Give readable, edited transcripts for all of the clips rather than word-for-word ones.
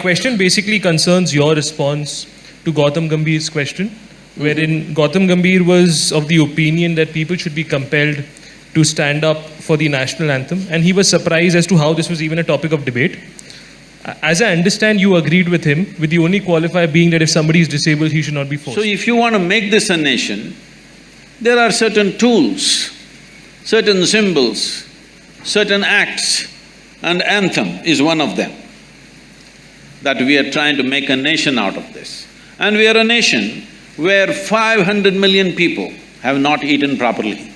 question basically concerns your response to Gautam Gambhir's question, wherein Gautam Gambhir was of the opinion that people should be compelled to stand up for the national anthem, and he was surprised as to how this was even a topic of debate. As I understand, you agreed with him, with the only qualifier being that if somebody is disabled, he should not be forced. So if you want to make this a nation, there are certain tools, certain symbols, certain acts, and anthem is one of them, that we are trying to make a nation out of this. And we are a nation where 500 million people have not eaten properly.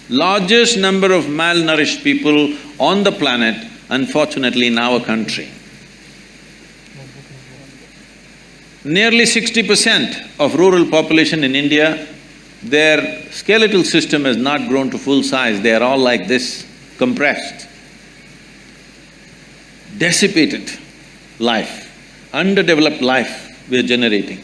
Largest number of malnourished people on the planet, unfortunately in our country. Nearly 60% of rural population in India, their skeletal system has not grown to full size, they are all like this, compressed. Dissipated life, underdeveloped life we are generating.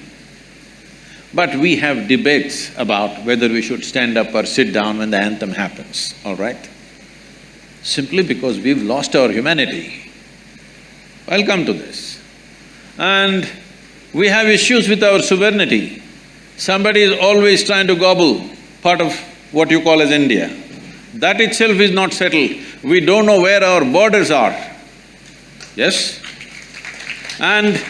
But we have debates about whether we should stand up or sit down when the anthem happens, all right? Simply because we've lost our humanity. I'll come to this. And we have issues with our sovereignty. Somebody is always trying to gobble part of what you call as India. That itself is not settled. We don't know where our borders are. Yes? And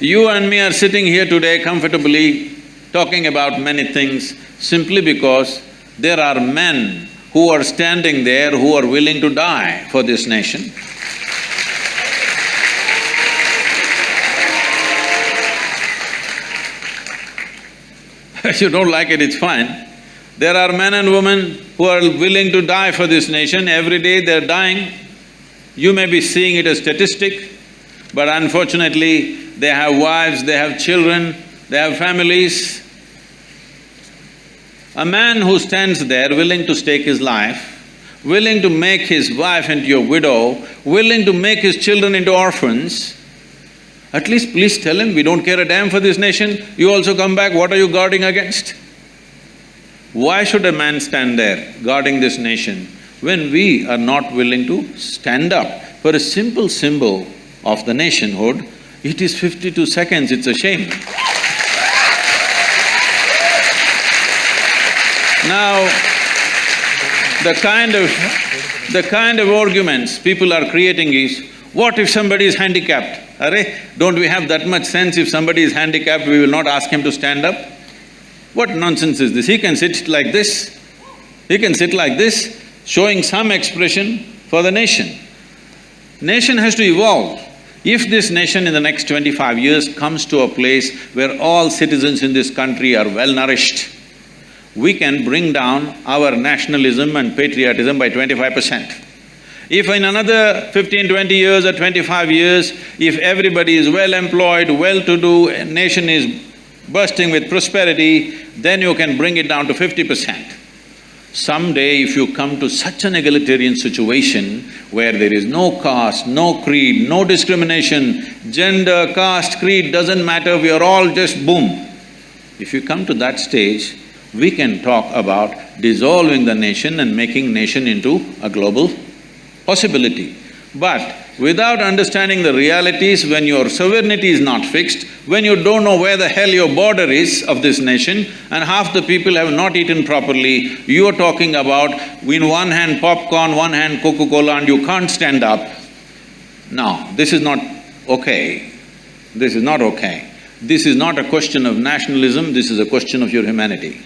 you and me are sitting here today comfortably talking about many things simply because there are men who are standing there who are willing to die for this nation. If you don't like it, it's fine. There are men and women who are willing to die for this nation. Every day they're dying. You may be seeing it as statistic, but unfortunately, they have wives, they have children, they have families. A man who stands there willing to stake his life, willing to make his wife into a widow, willing to make his children into orphans, at least please tell him, we don't care a damn for this nation, you also come back, what are you guarding against? Why should a man stand there guarding this nation when we are not willing to stand up for a simple symbol of the nationhood? It is 52 seconds, it's a shame. Now, the kind of arguments people are creating is, what if somebody is handicapped? Arre, don't we have that much sense? If somebody is handicapped, we will not ask him to stand up? What nonsense is this? He can sit like this, he can sit like this, showing some expression for the nation. Nation has to evolve. If this nation in the next 25 years comes to a place where all citizens in this country are well-nourished, we can bring down our nationalism and patriotism by 25%. If in another 15, 20 years or 25 years, if everybody is well-employed, well-to-do, a nation is bursting with prosperity, then you can bring it down to 50%. Someday, if you come to such an egalitarian situation where there is no caste, no creed, no discrimination, gender, caste, creed doesn't matter, we are all just boom. If you come to that stage, we can talk about dissolving the nation and making nation into a global possibility. But without understanding the realities, when your sovereignty is not fixed, when you don't know where the hell your border is of this nation and half the people have not eaten properly, you are talking about in one hand popcorn, one hand Coca-Cola and you can't stand up. No, this is not okay. This is not okay. This is not a question of nationalism, this is a question of your humanity.